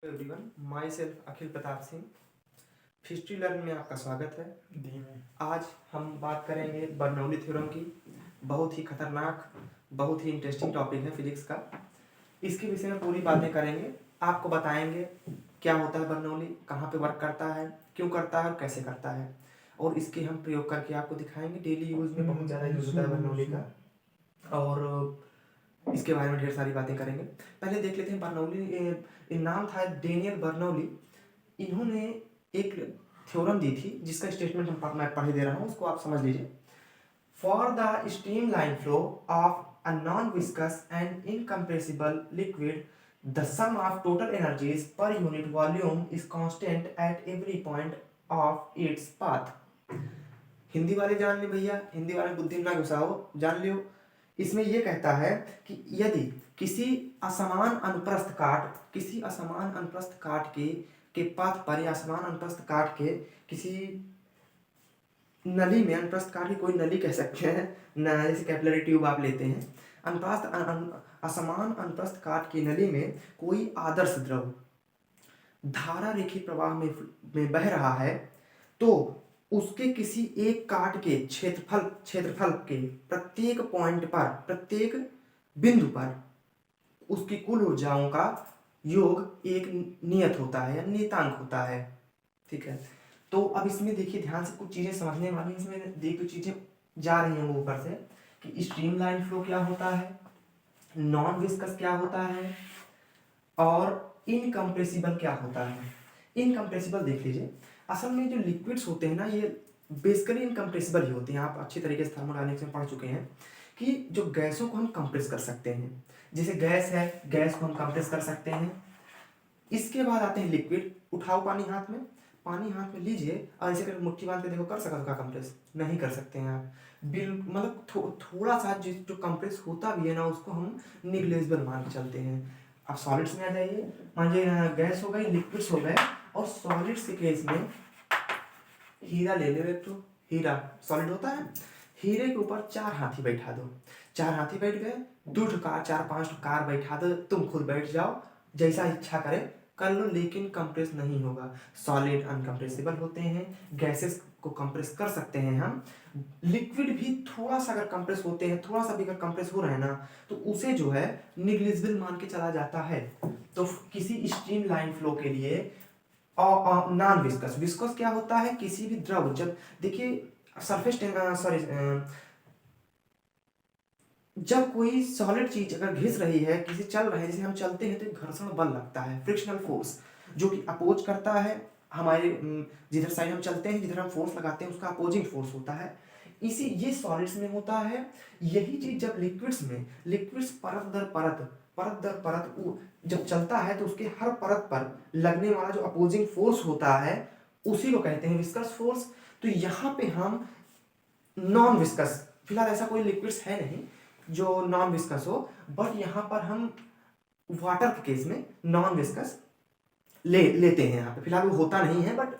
Everyone, my self Akhil Pratap Singh. History learn में आपका स्वागत है। आज हम बात करेंगे बर्नौली थ्योरम की। बहुत ही खतरनाक, बहुत ही इंटरेस्टिंग टॉपिक है फिजिक्स का। इसके विषय में पूरी बातें करेंगे, आपको बताएंगे क्या होता है बर्नौली, कहाँ पे वर्क करता है, क्यों करता है और कैसे करता है, और इसके हम प्रयोग करके आपको दिखाएंगे। डेली यूज़ में बहुत ज़्यादा यूज़ होता है बर्नौली का, और इसके बारे में ढेर सारी बातें करेंगे। पहले देख लेते हैं बर्नौली। नाम था डेनियल बर्नौली। इन्होंने एक थ्योरम दी थी जिसका स्टेटमेंट मैं पढ़ दे रहा हूँ, उसको आप समझ लीजिए। For the streamline flow of a non viscous and incompressible liquid the sum of total energies per unit volume is constant at every point of its path. Hindi वाले जान ले भैया, हिंदी वाले बुद्धि ना घुसाओ, जान लियो। इसमें यह कहता है कि यदि किसी असमान अनुप्रस्थ काट के पाथ पर, या असमान अनुप्रस्थ काट के किसी नली में, अनुप्रस्थ काट की कोई नली कह सकते हैं न, जैसे कैपिलरी ट्यूब आप लेते हैं, असमान अनुप्रस्थ काट की नली में कोई आदर्श द्रव धारा रेखी प्रवाह में बह रहा है, तो उसके किसी एक काट के क्षेत्रफल के प्रत्येक पॉइंट पर, प्रत्येक बिंदु पर उसकी कुल ऊर्जाओं का योग एक नियत होता है या नियतांक होता है। ठीक है, तो अब इसमें देखिए ध्यान से, कुछ चीजें समझने वाली, इसमें देखिए चीजें जा रही हैं ऊपर से कि स्ट्रीमलाइन फ्लो क्या होता है, नॉन विस्कस क्या होता है, और इनकम्प्रेसिबल क्या होता है। इनकम्प्रेसिबल देख लीजिए, असल में जो लिक्विड्स होते हैं ना, ये बेसिकली इनकम्प्रेसिबल ही होते हैं। आप अच्छी तरीके से थर्मोडायनेमिक्स में पढ़ चुके हैं कि जो गैसों को हम कंप्रेस कर सकते हैं, जैसे गैस है, गैस को हम कंप्रेस कर सकते हैं। इसके बाद आते हैं लिक्विड। उठाओ पानी हाथ में, पानी हाथ में लीजिए और ऐसे करके मुट्ठी बांध के देखो, कर सकते हो कंप्रेस? नहीं कर सकते हैं आप। मतलब थोड़ा सा जो कंप्रेस होता भी है ना, उसको हम निग्लेजिबल मान के चलते हैं। अब सॉलिड्स में आ जाइए, मान लीजिए गैस हो गई, लिक्विड्स हो गए, और सॉलिड्स के केस में हीरा ले लो एक, तो हीरा सॉलिड होता है। हीरे के ऊपर 4 हाथी बैठा दो, 4 हाथी बैठ गए, 2 कार, 4-5 कार बैठा दो, तुम खुद बैठ जाओ, जैसा इच्छा करे कर लो, लेकिन कंप्रेस नहीं होगा। सॉलिड अनकंप्रेसिबल होते हैं, गैसेस को कंप्रेस कर सकते हैं हम। लिक्विड भी थोड़ा सा अगर कंप्रेस होते हैं, थोड़ा सा भी अगर कंप्रेस हो रहा है ना, तो उसे जो है निग्लिजिबल मान के चला जाता है। तो किसी स्ट्रीमलाइन फ्लो के लिए नॉन विस्कस, विस्कस क्या होता है, किसी भी द्रव, जब देखिए सरफेस, सॉरी, जब कोई सॉलिड चीज अगर घिस रही है, किसी चल रहे हैं, जैसे हम चलते हैं तो एक घर्षण बल लगता है, फ्रिक्शनल फोर्स, जो कि अपोज करता है हमारे, जिधर साइड हम चलते हैं, जिधर हम फोर्स लगाते हैं, उसका अपोजिंग फोर्स होता है। इसी ये सॉलिड्स में होता है। यही चीज जब लिक्विड्स में, लिक्विड्स परत दर परत, परत दर परत जब चलता है, तो उसके हर परत पर लगने वाला जो अपोजिंग फोर्स होता है, उसी को कहते हैं विस्कस फोर्स। तो यहाँ पे हम नॉन विस्कस, फिलहाल ऐसा कोई लिक्विड्स है नहीं जो नॉन विस्कस हो, बट यहाँ पर हम वाटर के केस में नॉन विस्कस लेते हैं। यहाँ पे फिलहाल वो होता नहीं है, but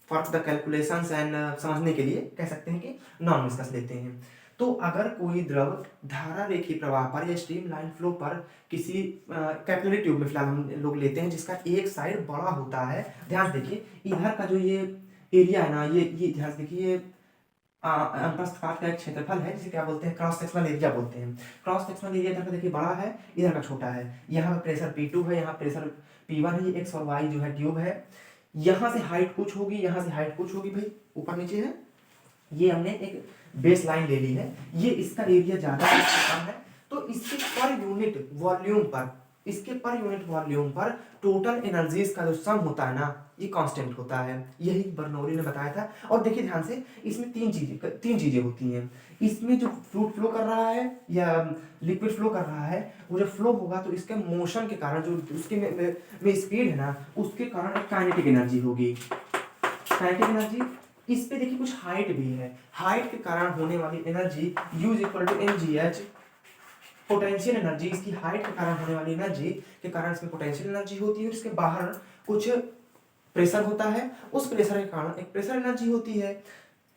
for the calculations and समझने के लिए कह सकते हैं कि नॉन विस्कस लेते हैं। तो अगर कोई द्रव धारा रेखी प्रवाह पर या स्ट्रीमलाइन फ्लो पर किसी कैपिलरी ट्यूब में फिलहाल हम लोग लेते हैं, जिसका एक साइड बड़ा होता है, ध्यान देखिए इधर का जो ये एरिया है ना, ये ध्यान से देखिए, ये अनुप्रस्थ काट का एक क्षेत्रफल है, जिसे क्या बोलते हैं, क्रॉस सेक्शनल एरिया बोलते हैं। क्रॉस सेक्शनल एरिया इधर का देखिए बड़ा है, इधर का छोटा है। यहाँ प्रेशर P2 है, यहाँ प्रेशर P1 है, ये एक्स और वाई जो है ट्यूब है। यहाँ से हाइट कुछ होगी, यहाँ से हाइट कुछ होगी, भाई ऊपर नीचे है। ये हमने एक बेस लाइन ले ली है, ये इसका एरिया ज्यादा है, इसका कम है, तो इसके पर यूनिट वॉल्यूम पर, इसके पर यूनिट वॉल्यूम पर टोटल एनर्जीज का जो सम होता है ना, ये कांस्टेंट होता है। यही बर्नौली ने बताया था। और देखिए ध्यान से, इसमें तीन चीजें होती हैं। इसमें जो फ्लूइड फ्लो कर रहा है या लिक्विड फ्लो कर रहा है, वो जब फ्लो होगा तो इसके मोशन के कारण, जो उसके में स्पीड है ना, उसके कारण एक काइनेटिक एनर्जी होगी। काइनेटिक एनर्जी, इस पे देखिए कुछ हाइट भी है, हाइट के कारण होने वाली energy U equal to mgh। Potential energy, इसकी हाइट के कारण होने वाली एनर्जी के कारण इसमें पोटेंशियल एनर्जी होती है, और इसके बाहर कुछ प्रेशर होता है, उस प्रेशर के कारण एक प्रेशर एनर्जी होती है।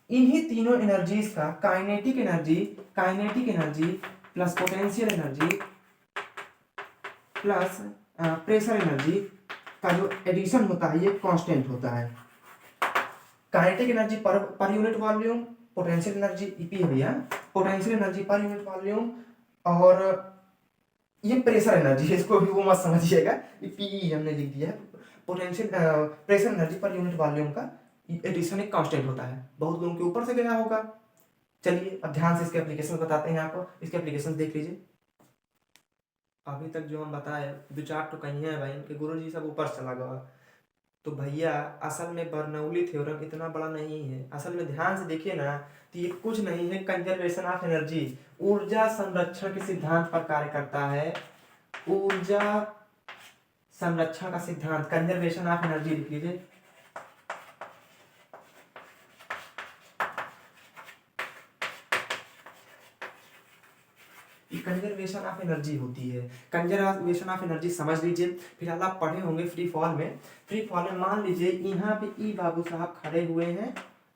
इन्हीं तीनों एनर्जीज का kinetic energy plus potential energy plus pressure energy का जो एडिशन होता है ये कांस्टेंट होता है। काइनेटिक एनर्जी पर unit volume, potential energy EP है भैया, पोटेंशियल एनर्जी पर यूनिट वॉल्यूम, और ये प्रेशर एनर्जी है, इसको भी वो मत समझिएगा, ये पीई हमने लिख दिया है। पोटेंशियल प्रेशर एनर्जी पर यूनिट वॉल्यूम का एडिशन एक कांस्टेंट होता है, बहुत लोगों के ऊपर से गया होगा। चलिए अब ध्यान से इसके एप्लीकेशन बताते हैं आपको, इसके एप्लीकेशन देख लीजिए। अभी तक जो हम बताए दो चार तो कहीं है भाई, इनके गुरुजी सब ऊपर चला गया। तो भैया असल में बर्नौली थ्योरम इतना बड़ा नहीं है, असल में ध्यान से देखिए ना, तो ये कुछ नहीं है, कंजर्वेशन ऑफ एनर्जी, ऊर्जा संरक्षण के सिद्धांत पर कार्य करता है। ऊर्जा संरक्षण का सिद्धांत, कंजर्वेशन ऑफ एनर्जी लिख लीजिए। कंजर्वेशन ऑफ एनर्जी होती है, कंजर्वेशन ऑफ एनर्जी समझ लीजिए। फिलहाल आप पढ़े होंगे फ्री फॉल में, फ्री फॉल में मान लीजिए यहाँ पे ई बाबू साहब खड़े हुए हैं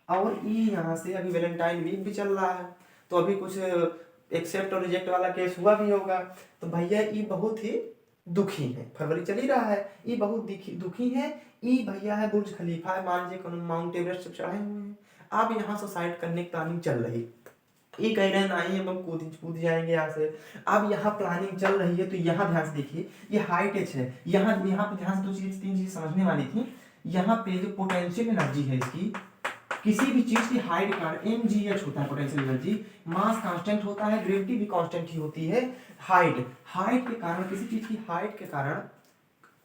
और ई यहाँ से अभी वैलेंटाइन वीक भी चल रहा है, तो अभी कुछ एक्सेप्ट और रिजेक्ट वाला केस हुआ भी होगा। तो भैया ई बहुत ही दुखी है, फरवरी चल ही रहा है, ई बहुत दुखी है। ई भैया है बुर्ज खलीफा है, मान लीजिए माउंट एवरेस्ट चढ़े हुए हैं, अब यहाँ सुसाइड करने की प्लानिंग चल रही, ये कह रहे हैं नहीं हम कूद जाएंगे यहाँ से। अब यहाँ प्लानिंग चल रही है, तो यहाँ ध्यान से देखिए, ये हाइट एच है, यहाँ पे ध्यान से दो चीज तीन चीज समझने वाली थी। यहाँ पे जो पोटेंशियल एनर्जी है इसकी, किसी भी चीज की हाइट का mgh होता है पोटेंशियल एनर्जी, मास कांस्टेंट होता है, ग्रेविटी भी कांस्टेंट ही होती है। हाइट के कारण, किसी चीज की हाइट के कारण,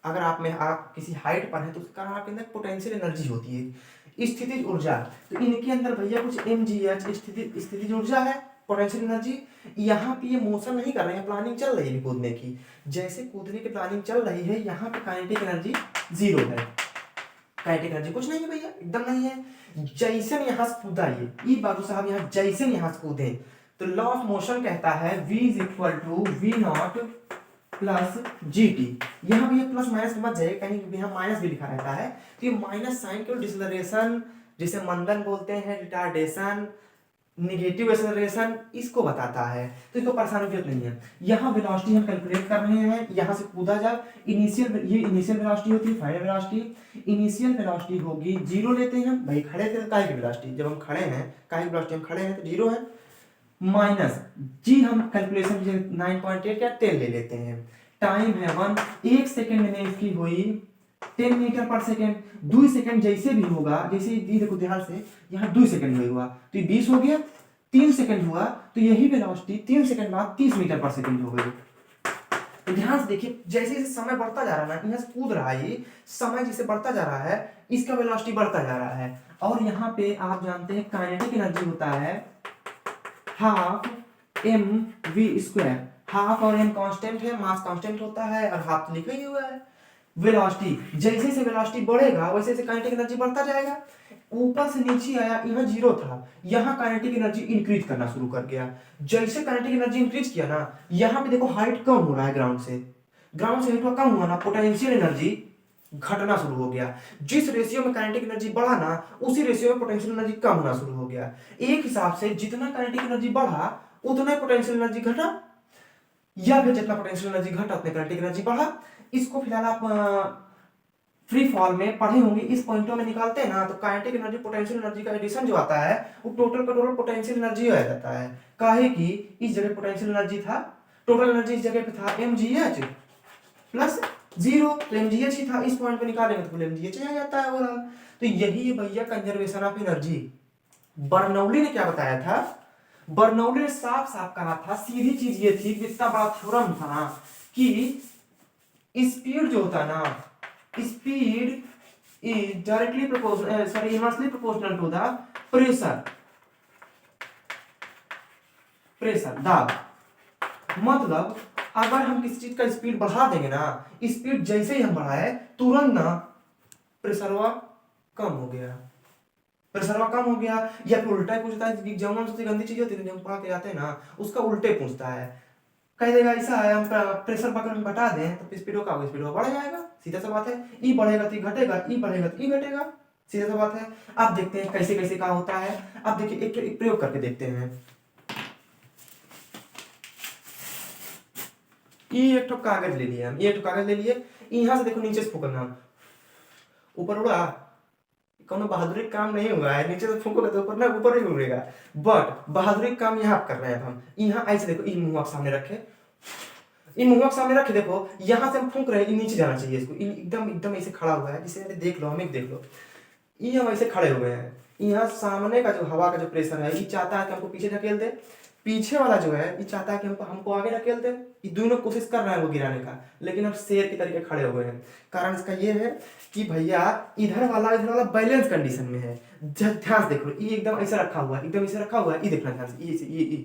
अगर आप किसी हाइट पर है तो उसके कारण आपके अंदर पोटेंशियल एनर्जी होती है, स्थितिज ऊर्जा। तो इनके अंदर भैया कुछ mgh स्थितिज ऊर्जा है, पोटेंशियल एनर्जी। यहाँ पे ये मोशन नहीं कर रहे हैं, प्लानिंग चल रही है कूदने की, जैसे कूदने की प्लानिंग चल रही है, यहाँ पे काइनेटिक एनर्जी 0 है, काइनेटिक एनर्जी कुछ नहीं है भैया, एकदम नहीं है। जैसे यहाँ से कूदा ये बाबू साहब, यहाँ जैसे यहाँ से कूदे, तो लॉ ऑफ मोशन कहता है v is equal to v0 plus g t. यहाँ भी ये प्लस माइनस मत जाइए, कहीं भी यहाँ माइनस भी लिखा रहता है, तो ये माइनस साइन के डिसलरेशन, जिसे मंदन बोलते हैं, रिटार्डेशन, निगेटिव एक्सेलरेशन, इसको बताता है, तो इसको परेशानी की जरूरत नहीं है। यहाँ वेलोसिटी हम कैलकुलेट कर रहे हैं, यहाँ से कूदा जा, इनिशियल ये इनिशियल वेलोसिटी होती है, फाइनल वेलोसिटी। इनिशियल वेलोसिटी होगी 0 लेते हैं हम भाई, खड़े थे तो काहे की वेलोसिटी, जब हम खड़े हैं काहे की वेलोसिटी, हम खड़े हैं तो 0 है, माइनस जी हम कैलकुलेशन 9.8 या 10 ले लेते हैं, टाइम है 1, 1 सेकंड में इसकी हुई 10 मीटर पर सेकंड, 2 सेकंड जैसे भी होगा, जैसे ये देखो ध्यान से, यहाँ 2 सेकंड में हुआ तो ये 20 हो गया, 3 सेकंड हुआ तो यही वेलोसिटी 3 सेकंड बाद 30 मीटर पर सेकंड हो गई। तो ध्यान से देखिए, जैसे जैसे समय बढ़ता जा रहा है ना, यहाँ से कूद रहा है, ये समय जैसे बढ़ता जा रहा है, इसका वेलोसिटी बढ़ता जा रहा है। और यहाँ पे आप जानते हैं काइनेटिक एनर्जी होता है हाफ mv², हाफ और m कांस्टेंट है, मास कांस्टेंट होता है, और हाफ लिखा ही हुआ है। वेलोसिटी जैसे जैसे वेलोसिटी बढ़ेगा वैसे वैसे काइनेटिक एनर्जी बढ़ता जाएगा। ऊपर से नीचे आया, यहाँ 0 था, यहाँ काइनेटिक एनर्जी इंक्रीज करना शुरू कर गया। जैसे काइनेटिक एनर्जी इंक्रीज किया ना, यहाँ पे देखो हाइट कम हो रहा है, ग्राउंड से हाइट कम हुआ ना, पोटेंशियल एनर्जी घटना शुरू हो गया। जिस रेशियो में काइनेटिक एनर्जी बढ़ा ना, उसी रेशियो में पोटेंशियल एनर्जी कम होना शुरू हो गया। एक हिसाब से जितना काइनेटिक एनर्जी बढ़ा उतना पोटेंशियल एनर्जी घटा, या फिर जितना पोटेंशियल एनर्जी घटा उतना काइनेटिक एनर्जी बढ़ा। इसको फिलहाल आप फ्री फॉल में पढ़े होंगे, इस पॉइंटों में निकालते हैं ना, तो काइनेटिक एनर्जी पोटेंशियल एनर्जी का एडिशन जो आता है वो टोटल का टोटल पोटेंशियल एनर्जी आ जाता है। काहे कि इस जगह पोटेंशियल एनर्जी था, टोटल एनर्जी इस जगह पे था mgh प्लस 0, तो mgh ही था, इस पॉइंट पे निकालेंगे तो mgh आ जाता है ओवरऑल। तो यही भैया कंजर्वेशन ऑफ एनर्जी। बर्नौली ने क्या बताया था, बर्नौली ने साफ साफ कहा था, सीधी चीज ये थी, इतना बड़ा थ्योरम था ना, कि स्पीड जो होता है ना, speed is directly proportional, sorry inversely proportional to the pressure दाब। मतलब अगर हम किसी चीज का स्पीड बढ़ा देंगे ना, स्पीड जैसे ही हम बढ़ाए तुरंत ना प्रेशरवा कम हो गया, प्रेशरवा कम हो गया। या फिर उल्टा पूछता है, एग्जाम सबसे गंदी चीज होती है हम पढ़ा के जाते हैं ना, उसका उल्टे पूछता है, कह देगा ऐसा है, हम प्रेशर बटन बता दें तो स्पीड का स्पीड बढ़ जाएगा, सीधा सा बात है। ई बढ़ेगा तो घटेगा, ई बढ़ेगा तो ई घटेगा, सीधा सा बात है। अब देखते हैं कैसे कैसे क्या होता है। अब देखिए एक प्रयोग करके देखते हैं। ये एक तो कागज ले लिए हम, ये तो कागज ले लिए, यहाँ से देखो नीचे से फूकना, ऊपर उड़ा, कोनो बहादुरी का काम नहीं हुआ है। नीचे से फूकोगे तो ऊपर ना, ऊपर ही उड़ेगा। बट बहादुरी का काम यहाँ कर रहे हैं अब हम। यहाँ ऐसे देखो, इन मुंह सामने रखे, इन मुंह सामने रखे, देखो यहाँ से हम फूंक रहे हैं, नीचे जाना चाहिए इसको। एकदम एकदम ऐसे खड़ा हुआ है, जिसे देख लो, हमें देख लो, ये हम ऐसे खड़े हुए हैं। यहाँ सामने का जो हवा का जो प्रेशर है, ये चाहता है कि हमको पीछे ढकेल दे। पीछे वाला जो है, ये चाहता है कि हमको हमको आगे ढकेल दे। ये दोनों कोशिश कर रहे हैं वो गिराने का, लेकिन हम शेर की तरीके खड़े हुए हैं। कारण इसका ये है कि भैया इधर वाला बैलेंस कंडीशन में है। ध्यान से देखो, ये एकदम ऐसा रखा हुआ है, एकदम ऐसे रखा हुआ है। ये देखना ध्यान से, ये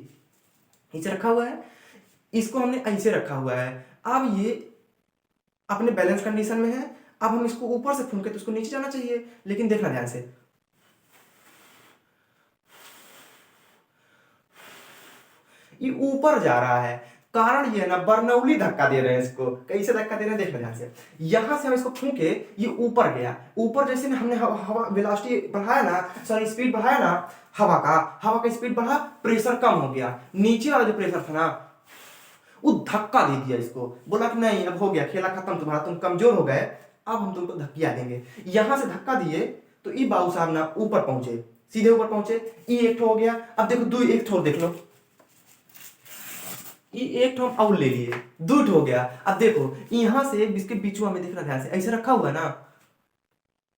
ऐसे रखा हुआ है, इसको हमने ऐसे रखा हुआ है। अब ये अपने बैलेंस कंडीशन में है। अब हम इसको ऊपर से फूंके तो इसको नीचे जाना चाहिए, लेकिन देखना ध्यान से, ये ऊपर जा रहा है। कारण ये ना, बर्नौली धक्का दे रहे हैं इसको। कैसे धक्का दे रहे हैं देखना ध्यान से। यहां से हम इसको फूंके, ये ऊपर गया। ऊपर जैसे ना हमने हवा वेलोसिटी बढ़ाया ना, सॉरी स्पीड बढ़ाया ना, हवा का स्पीड बढ़ा, प्रेशर कम हो गया। नीचे वाला जो प्रेशर था ना, वो धक्का दे दिया इसको। बोला कि नहीं, अब हो गया, खेला खत्म तुम्हारा, तुम कमजोर हो गए, अब हम तुमको धक्किया देंगे। यहां से धक्का दिए तो ई बाबू साहब ना ऊपर पहुंचे, सीधे ऊपर पहुंचे। ई एक ठो हो गया। अब देखो दो, एक ठो देख लो, ई एक ठो और ले लिए, दो ठो हो गया। अब देखो यहां से इसके बीचवा में देखना ध्यान से, ऐसे रखा हुआ है ना,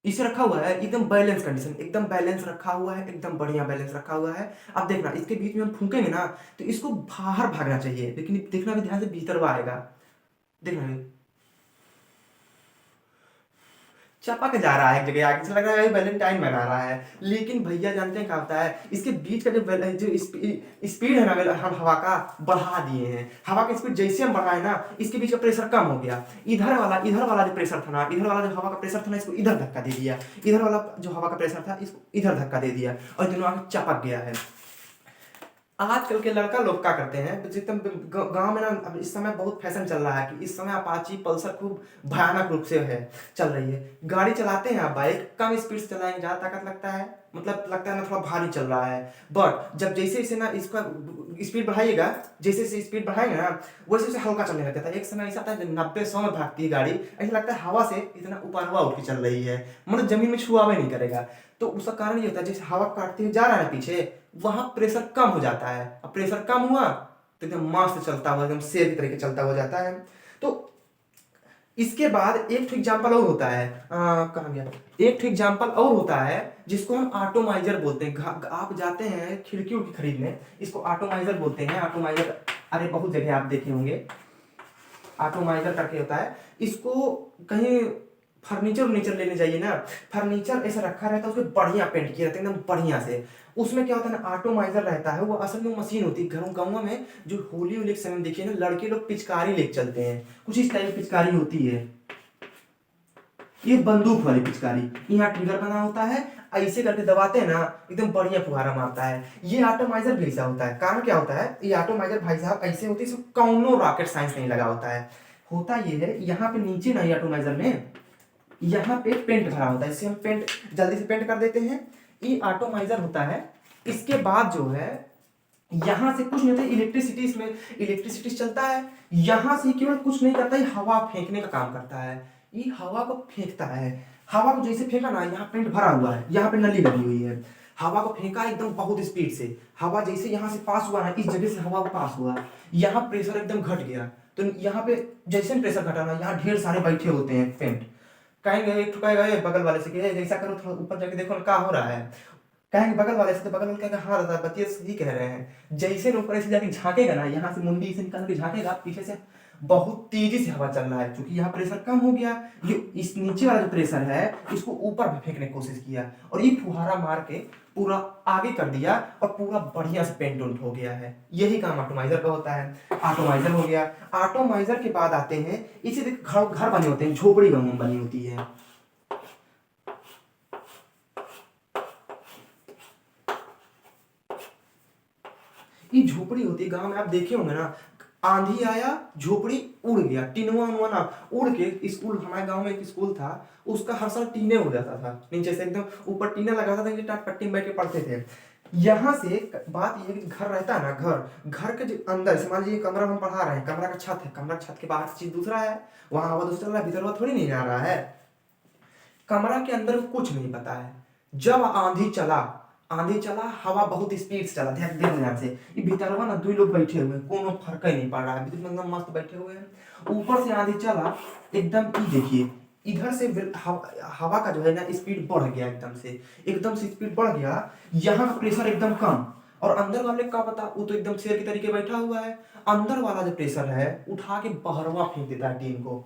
इसे रखा हुआ है एकदम बैलेंस कंडीशन, एकदम बैलेंस रखा हुआ है, एकदम बढ़िया बैलेंस रखा हुआ है। अब देखना, इसके बीच में हम फूकेंगे ना तो इसको बाहर भागना चाहिए, लेकिन देखना भी ध्यान से, भीतर आएगा। देखना भी चपक जा रहा है एक जगह आगे से, लग रहा है वैलेंटाइन मना रहा है। लेकिन भैया जानते हैं क्या होता है, इसके बीच का जो स्पीड है ना, हम हवा का बढ़ा दिए हैं। हवा का स्पीड जैसे हम बढ़ाए ना, इसके बीच का प्रेशर कम हो गया। इधर वाला जो प्रेशर था ना, इधर वाला जो हवा का प्रेशर था ना, इसको इधर धक्का दे दिया। इधर वाला जो हवा का प्रेशर था, इसको इधर धक्का दे दिया, और दोनों आगे चपक गया है। आजकल के लड़का लोग क्या करते हैं, जितने गांव में ना, अब इस समय बहुत फैशन चल रहा है कि इस समय अपाची पल्सर खूब भयानक रूप से है, चल रही है। गाड़ी चलाते हैं आप, बाइक कम स्पीड से चलाएंगे, ज्यादा ताकत लगता है, मतलब लगता है ना थोड़ा भारी चल रहा है। बट जब जैसे जैसे ना इसका स्पीड बढ़ाइएगा, जैसे जैसे स्पीड बढ़ाएंगे ना, वैसे वैसे हल्का चलने लगता है। एक समय ऐसा था जब 90-100 में भागती है गाड़ी, ऐसा लगता है हवा से इतना ऊपर हवा उठ के चल रही है, मतलब जमीन में छुआवे नहीं करेगा। तो उसका कारण ये होता है, जैसे हवा काटते हुए जा रहा है पीछे, वहां प्रेशर कम हो जाता है। अब प्रेशर कम हुआ तो एकदम मस्त चलता हुआ, एकदम शेर की तरीके चलता हुआ जाता है। तो इसके बाद एक ठो एग्जाम्पल और होता है, कहाँ गया, एक ठो एग्जाम्पल और होता है जिसको हम ऑटोमाइजर बोलते हैं। आप जाते हैं खिड़की उड़की खरीदने, इसको ऑटोमाइजर बोलते हैं। ऑटोमाइजर, अरे बहुत जगह आप देखे होंगे, ऑटोमाइजर करके होता है। इसको कहीं फर्नीचर लेने जाइए ना, फर्नीचर ऐसा रखा रहता है, उसमें बढ़िया पेंट किया रहता है एकदम बढ़िया से। उसमें क्या होता है ना, ऑटोमाइजर रहता है, वो असल में मशीन होती है। घरों गाँव में जो होली होली के समय में देखिए ना, लड़के लोग पिचकारी लेके चलते हैं, कुछ इस टाइप की पिचकारी होती है। ये बंदूक वाली पिचकारी, यहाँ ट्रिगर बना होता है, ऐसे करके दबाते हैं ना, एकदम बढ़िया फुहारा मारता है। ये ऑटोमाइजर भी ऐसा होता है। कारण क्या होता है, ये ऑटोमाइजर भाई साहब ऐसे होती है, इसमें कौनो रॉकेट साइंस नहीं लगा होता है। होता ये है, यहाँ पे नीचे ना, ये ऑटोमाइजर में यहाँ पे पेंट भरा होता है, इससे हम पेंट जल्दी से पेंट कर देते हैं। ये ऑटोमाइजर होता है। इसके बाद जो है, यहां से कुछ नहीं होता, इलेक्ट्रिसिटी, इसमें इलेक्ट्रिसिटी चलता है। यहां से केवल कुछ नहीं करता, ये हवा फेंकने का काम करता है। ये हवा को फेंकता है। हवा को जैसे फेंका ना, यहाँ पेंट भरा हुआ है, यहाँ पे नली लगी हुई है, हवा को फेंका एकदम बहुत स्पीड से। हवा जैसे यहाँ से पास हुआ ना, इस जगह से हवा पास हुआ, यहाँ प्रेशर एकदम घट गया। तो यहाँ पे जैसे प्रेशर घटा ना, यहाँ ढेर सारे बैठे होते हैं पेंट। कहेंगे एक ठुकाएगा बगल वाले से कि ऐसा करो, थोड़ा ऊपर जाके देखो ना क्या हो रहा है। कहेंगे बगल वाले से, तो बगल वाले कहेगा हाँ दादा बतिया सही कह रहे हैं। जैसे न ऊपर ऐसे जाके झांकेगा ना, यहाँ से मुंडी से निकाल के झांकेगा, पीछे से बहुत तेजी से हवा चल रहा है, क्योंकि यहाँ प्रेशर कम हो गया। ये इस नीचे वाला जो प्रेशर है, इसको ऊपर फेंकने की कोशिश किया, और ये फुहारा मार के पूरा आगे कर दिया, और पूरा बढ़िया से पेंट उंट हो गया है। यही काम ऑटोमाइजर का होता है। ऑटोमाइजर हो गया। ऑटोमाइजर के बाद आते हैं, इसे घर घर बने होते हैं, झोपड़ी बनी होती है। ये झोपड़ी होती है गांव में, आप देखे होंगे ना, आंधी आया, झोपड़ी उड़ गया, टिनवा उनवा ना उड़ के। स्कूल, हमारे गांव में एक स्कूल था, उसका हर साल टीने उड़ जाता था, नीचे से एकदम ऊपर टीना लगाता था, टाट पट्टी में बैठ के पढ़ते थे। यहाँ से बात ये है कि घर रहता है ना, घर के जो अंदर से, मान लीजिए कमरा में हम पढ़ा रहे हैं, कमरा का छत है, कमरा छत के बाहर चीज दूसरा है, वहां हवा दूसरा चल रहा है, भीतर हवा थोड़ी नहीं जा रहा है। कमरा के अंदर को कुछ नहीं पता है। जब आंधी चला, हवा बहुत स्पीड से चला, ध्यान से। ये भीतरवा ना 2 लोग बैठे हुए हैं, कोनो फर्क ही नहीं पड़ रहा है, एकदम मस्त बैठे हुए हैं। ऊपर से आंधी चला एकदम, ये देखिए इधर से हवा का जो है ना स्पीड बढ़ गया, एकदम से स्पीड बढ़ गया। यहाँ का प्रेशर एकदम कम, और अंदर वाले का पता, वो तो एकदम शेर की तरीके बैठा हुआ है। अंदर वाला जो प्रेशर है उठा के बहरवा फेंक देता है टीन को।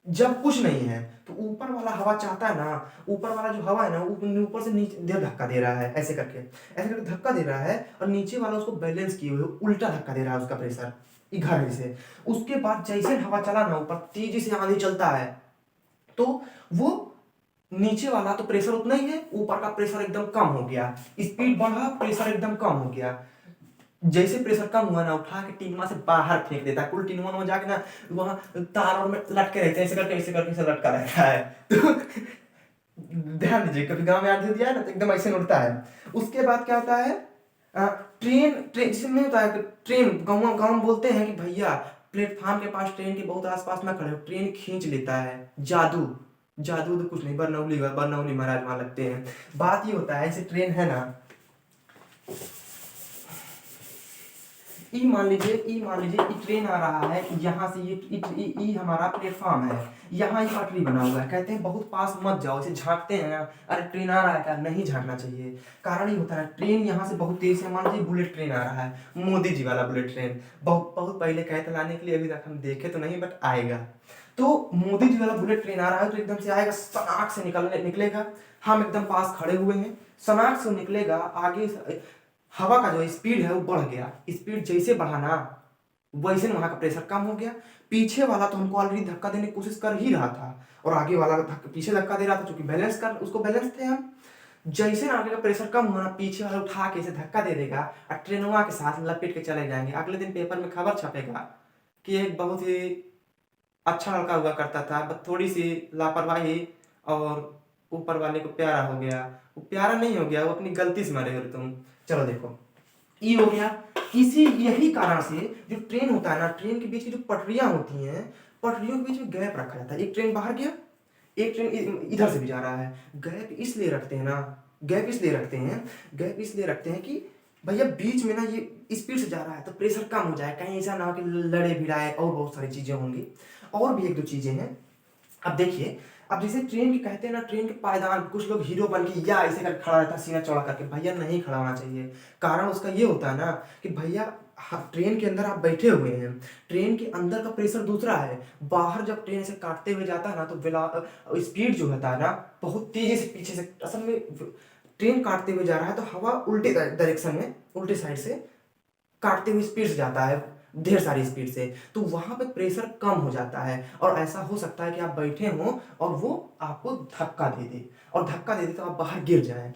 जब कुछ नहीं है तो ऊपर वाला हवा चाहता है ना, ऊपर वाला जो हवा है ना ऊपर से नीचे धक्का दे रहा है, ऐसे करके धक्का दे रहा है, और नीचे वाला उसको बैलेंस किए हुए उल्टा धक्का दे रहा है उसका प्रेशर इधर से। उसके बाद जैसे हवा चला ना ऊपर, तेजी से आंधी चलता है, तो वो नीचे वाला तो प्रेशर उतना ही है, ऊपर का प्रेशर एकदम कम हो गया, स्पीड बढ़ा, प्रेशर एकदम कम हो गया। जैसे प्रेशर कम हुआ ना, उठा के टीनमा से बाहर फेंक देता है। कुल टीनमा में जाके ना वहां तार और में लटके रहते हैं, ऐसे करके से लटका रहता है। तो ध्यान दीजिए, कभी गांव में आंधी दिया है ना तो एकदम ऐसे उड़ता है। उसके बाद क्या होता है, ट्रेन जिसमें नहीं होता है, ट्रेन गाँव में बोलते हैं कि भैया प्लेटफॉर्म के पास ट्रेन के बहुत आसपास ना खड़े हो, ट्रेन खींच लेता है। जादू जादू तो कुछ नहीं, बरनौली महाराज वहां लगते हैं। बात ये होता है, ऐसे ट्रेन है ना, ई मान लीजिए ये ट्रेन आ रहा है यहाँ से, ये हमारा प्लेटफॉर्म है, यहाँ ये पटरी बना हुआ है। कहते हैं बहुत पास मत जाओ, इसे झांकते हैं ना, अरे ट्रेन आ रहा है क्या, नहीं झांकना चाहिए। कारण ये होता है, ट्रेन यहाँ से बहुत तेज से, मान लीजिए बुलेट ट्रेन आ रहा है, मोदी जी वाला बुलेट ट्रेन, बहुत पहले कहे थे लाने के लिए, अभी तक हम देखे तो नहीं, बट आएगा। तो मोदी जी वाला बुलेट ट्रेन आ रहा है, तो एकदम से आएगा, सनाक से निकलेगा। हम एकदम पास खड़े हुए हैं, सनाक से निकलेगा, आगे हवा का जो स्पीड है वो बढ़ गया। स्पीड जैसे बढ़ा ना, वैसे वहां का प्रेशर कम हो गया। पीछे वाला तो हमको ऑलरेडी धक्का देने की कोशिश कर ही रहा था, और आगे वाला पीछे धक्का दे रहा था, क्योंकि उसको बैलेंस थे हम। जैसे ना आगे का प्रेशर कम हुआ ना, पीछे वाला उठा के इसे धक्का दे देगा, और ट्रेनवा के साथ लपेट के चले जाएंगे। अगले दिन पेपर में खबर छपेगा कि एक बहुत ही अच्छा लड़का हुआ करता था, बस थोड़ी सी लापरवाही और ऊपर वाले को प्यारा हो गया। वो प्यारा नहीं हो गया, वो अपनी गलती से मरे हो तुम। चलो देखो, ये हो गया। यही कारण से जो ट्रेन होता है ना, ट्रेन के बीच की जो पटरियां होती हैं, पटरियों के बीच में गैप रखा जाता है। एक ट्रेन बाहर गया, एक ट्रेन इधर से भी जा रहा है। गैप इसलिए रखते हैं ना, गैप इसलिए रखते हैं कि भैया बीच में ना ये स्पीड से जा रहा है तो प्रेशर कम हो जाए, कहीं ऐसा ना हो कि लड़े भिड़ाए, और बहुत सारी चीजें होंगी। और भी 1-2 चीजें हैं। अब देखिए, अब जैसे ट्रेन के कहते हैं ना, ट्रेन के पायदान, कुछ लोग हीरो बन के या ऐसे करके खड़ा रहता है सीना चौड़ा करके, भैया नहीं खड़ा होना चाहिए। कारण उसका ये होता है ना कि भैया ट्रेन के अंदर आप बैठे हुए हैं, ट्रेन के अंदर का प्रेशर दूसरा है, बाहर जब ट्रेन से काटते हुए जाता है ना, तो स्पीड जो होता है ना बहुत तेजी से पीछे से, असल में ट्रेन काटते हुए जा रहा है तो हवा उल्टे डायरेक्शन में, उल्टे साइड से काटते हुए स्पीड से जाता है, ढेर सारी स्पीड से, तो वहां पे प्रेशर कम हो जाता है। और ऐसा हो सकता है कि आप बैठे हो और वो आपको धक्का दे दे, और धक्का दे दे तो आप बाहर गिर जाए।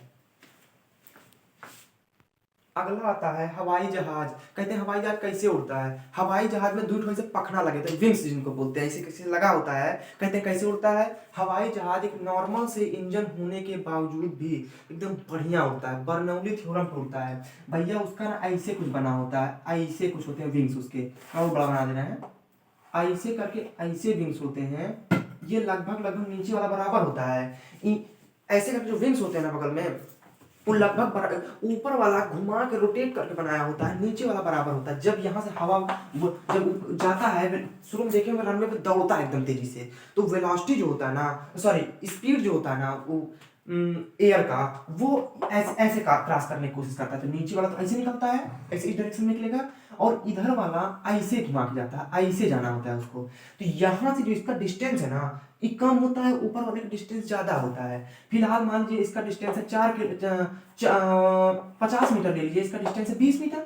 अगला आता है हवाई जहाज। कहते हैं हवाई जहाज कैसे उड़ता है। हवाई जहाज में 2 ठो ऐसे पखना लगे थे, विंग्स जिनको बोलते हैं, ऐसे कैसे लगा होता है। कहते हैं कैसे उड़ता है। हवाई जहाज एक नॉर्मल से इंजन होने के बावजूद भी एकदम बढ़िया उड़ता है, बर्नौली थ्योरम पर उड़ता है। भैया उसका ना ऐसे कुछ बना होता है, ऐसे कुछ होते हैं विंग्स उसके, और बड़ा बना देना है, ऐसे करके ऐसे विंग्स होते हैं। ये लगभग नीचे वाला बराबर होता है। ऐसे करके जो विंग्स होते हैं ना बगल में, वो लगभग ऊपर वाला घुमा के रोटेट करके बनाया होता है, नीचे वाला बराबर होता है। जब यहाँ से हवा जब जाता है, शुरू में देखे होंगे रनवे पे दौड़ता है एकदम तेजी से, तो वेलोसिटी जो होता है ना, सॉरी स्पीड जो होता है ना, वो एयर का, वो ऐसे क्रॉस करने की कोशिश करता है। तो नीचे वाला तो ऐसे निकलता है, ऐसे इस डायरेक्शन में निकलेगा, और इधर वाला ऐसे घुमा के जाता है, ऐसे जाना होता है उसको। तो यहाँ से जो इसका डिस्टेंस है ना, ये कम होता है, ऊपर वाले का डिस्टेंस ज्यादा होता है। फिलहाल मान लीजिए इसका डिस्टेंस है 50 मीटर ले लीजिए, इसका डिस्टेंस है 20 मीटर।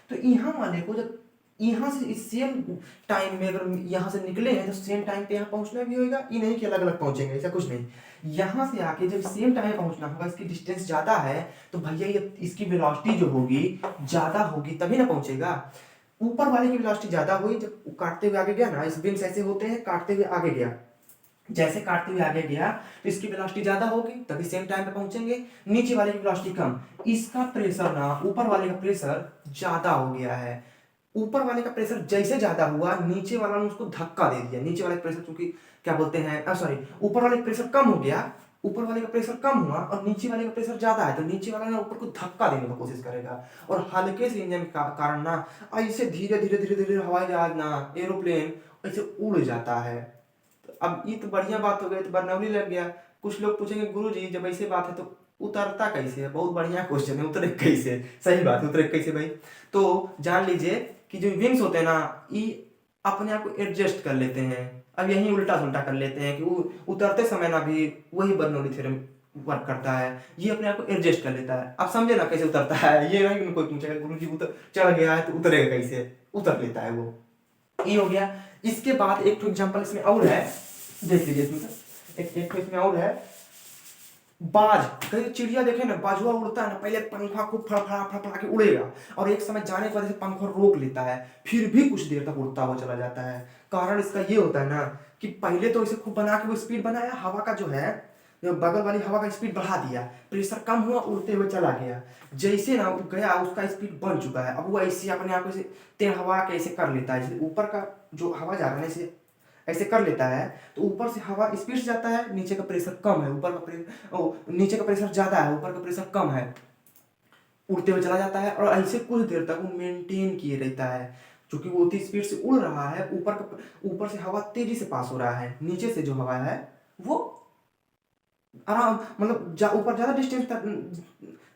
तो यहाँ वाले को जब यहाँ से इस सेम टाइम में अगर यहाँ से निकले हैं तो सेम टाइम पे यहाँ पहुंचना भी होगा, ये नहीं कि अलग अलग पहुंचेंगे, ऐसा कुछ नहीं। यहाँ से आके जब सेम टाइम पहुंचना होगा, इसकी डिस्टेंस ज्यादा है, तो भैया ये इसकी वेलोसिटी जो होगी ज्यादा होगी, तभी ना पहुंचेगा। ऊपर वाले की वेलोसिटी ज्यादा हुई, जब काटते हुए आगे गया ना, इस विंग्स ऐसे होते हैं, काटते हुए आगे गया, जैसे काटते हुए आगे गया तो इसकी वेलोसिटी ज्यादा होगी, तभी सेम टाइम पे पहुंचेंगे। नीचे वाले की वेलोसिटी कम, इसका प्रेशर ना, ऊपर वाले का प्रेशर ज्यादा हो गया है। ऊपर वाले का प्रेशर जैसे ज्यादा हुआ, नीचे वाला ने उसको धक्का दे दिया। नीचे वाले प्रेशर, चूंकि क्या बोलते हैं, सॉरी, ऊपर वाले प्रेशर कम हो गया, ऊपर वाले का प्रेशर कम हुआ और नीचे वाले का प्रेशर ज्यादा है, तो नीचे वाला ना ऊपर को धक्का देने की कोशिश करेगा, और हल्के से इंजन के कारण ना ऐसे धीरे धीरे धीरे धीरे हवाई जहाज ना एरोप्लेन ऐसे उड़ जाता है। तो अब ये तो बढ़िया बात हो गई, तो बरनौली लग गया। कुछ लोग पूछेंगे गुरुजी जब ऐसे बात है तो उतरता कैसे है? बहुत बढ़िया क्वेश्चन है, उतरे कैसे? सही बात है, उतरे कैसे भाई? तो जान लीजिए कि जो विंग्स होते हैं ना, ये अपने आप को एडजस्ट कर लेते हैं। अब यही उल्टा सुल्टा कर लेते हैं कि वो उतरते समय ना भी वही बर्नौली थ्योरम वर्क करता है, ये अपने आप को एडजस्ट कर लेता है। आप समझे ना कैसे उतरता है? ये नहीं कोई पूछेगा गुरुजी उतर चढ़ गया है तो उतरेगा कैसे? उतर लेता है वो। ये हो गया। इसके बाद एक तो एग्जांपल इसमें और है, देख लीजिए इसमें एक तो इसमें और है, बाज। कहीं चिड़िया देखे ना, बाजुआ उड़ता है ना, पहले पंखा खूब फड़फड़ा फड़फड़ा के उड़ेगा, और एक समय जाने के बाद से पंखा रोक लेता है, फिर भी कुछ देर तक उड़ता हुआ चला जाता है। कारण इसका ये होता है ना कि पहले तो इसे खूब बना के वो स्पीड बनाया, हवा का जो है बगल वाली हवा का स्पीड बढ़ा दिया, प्रेशर कम हुआ, उड़ते हुए चला गया। जैसे ना वो गया उसका स्पीड बढ़ चुका है, अब वो ऐसे अपने आप को तेज हवा कैसे कर लेता है, जैसे ऊपर का जो हवा जा रहा है ऐसे ऐसे कर लेता है, तो ऊपर से हवा स्पीड से जाता है, नीचे का प्रेशर कम है, ऊपर का प्रेशर नीचे का प्रेशर ज्यादा है, ऊपर का प्रेशर कम है, उड़ते हुए चला जाता है, और ऐसे कुछ देर तक वो मेंटेन किए रहता है। क्योंकि वो उतनी स्पीड से उड़ रहा है, ऊपर से हवा तेजी से पास हो रहा है, नीचे से जो हवा है वो आराम, मतलब ऊपर ज्यादा डिस्टेंस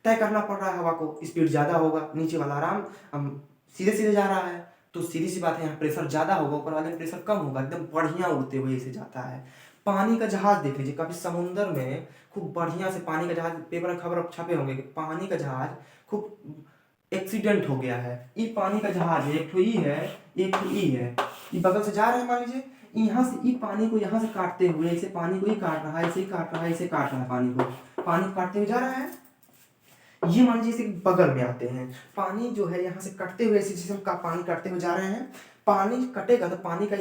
तय करना पड़ रहा है हवा को, स्पीड ज्यादा होगा, नीचे वाला आराम सीधे सीधे जा रहा है, तो सीधी सी बात है, यहाँ प्रेशर ज्यादा होगा, ऊपर वाले में प्रेशर कम होगा, एकदम बढ़िया उड़ते हुए इसे जाता है। पानी का जहाज देख लीजिए, कभी समुद्र में खूब बढ़िया से पानी का जहाज, पेपर में खबर छपे होंगे कि पानी का जहाज खूब एक्सीडेंट हो गया है। ये पानी का जहाज है, एक तो ई है, एक तो ई है, ये बगल से जा रहे हैं, मान लीजिए यहाँ से, ये पानी को यहाँ से काटते हुए, ऐसे पानी को ही काट रहा है, ऐसे ही काट रहा है, ऐसे काट रहा है, पानी काटते हुए जा रहा है। ये मान लीजिए इसे बगल में आते हैं, पानी जो है यहाँ से कटते हुए, ऐसे जैसे हम पानी काटते हुए जा रहे हैं, पानी कटेगा तो पानी का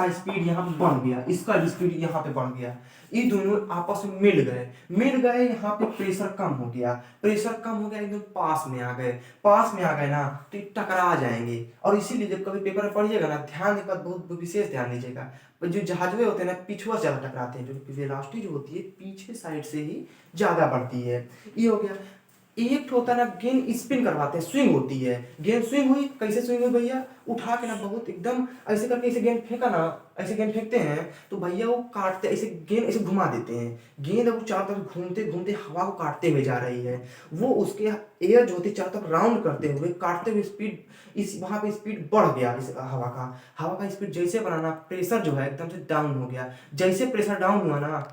स्पीड यहाँ पे बढ़ गया, इसका स्पीड यहाँ पे बढ़ गया, ये दोनों आपस में मिल गए, यहाँ पे प्रेशर कम हो गया, एकदम पास में आ गए ना, तो ये टकरा जाएंगे। और इसीलिए जब कभी पेपर में पढ़िएगा ना, ध्यान एक बात बहुत विशेष ध्यान दीजिएगा, जो जहाजवे होते हैं ना, पिछुआ से ज्यादा टकराते हैं, जो वेलोसिटी जो होती है पीछे साइड से ही ज्यादा बढ़ती है। ये हो गया। एक होता है ना, गेंद स्पिन करवाते हैं, स्विंग होती है, गेंद स्विंग हुई, कैसे स्विंग हुई भैया? उठा के ना बहुत एकदम ऐसे करके ऐसे गेंद फेंका ना, ऐसे गेंद फेंकते हैं तो भैया वो काटते, ऐसे गेंद ऐसे घुमा देते हैं, गेंद वो चारों तरफ घूमते घूमते हवा को काटते हुए जा रही है, वो उसके एयर जो होती है चारों तरफ राउंड करते हुए काटते हुए स्पीड, इस वहां पे स्पीड बढ़ गया, इस हवा का स्पीड जैसे बढ़ाना, प्रेशर जो है एकदम से डाउन हो गया, जैसे प्रेशर डाउन हुआ ना,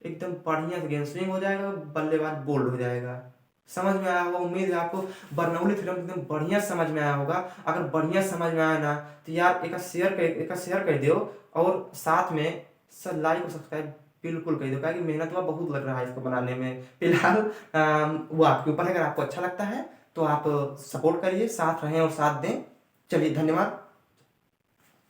एकदम बढ़िया से गेंद स्विंग हो जाएगा, बल्लेबाज बोल्ड हो जाएगा। समझ में आया होगा, उम्मीद है आपको बर्नौली थ्योरम एकदम बढ़िया समझ में आया होगा। अगर बढ़िया समझ में आया ना तो यार एक शेयर कर दो, और साथ में सब लाइक और सब्सक्राइब बिल्कुल कर दो, क्योंकि मेहनत हुआ बहुत लग रहा है इसको बनाने में। फिलहाल वो आपके ऊपर है, अगर आपको अच्छा लगता है तो आप सपोर्ट करिए, साथ रहें और साथ दें। चलिए, धन्यवाद।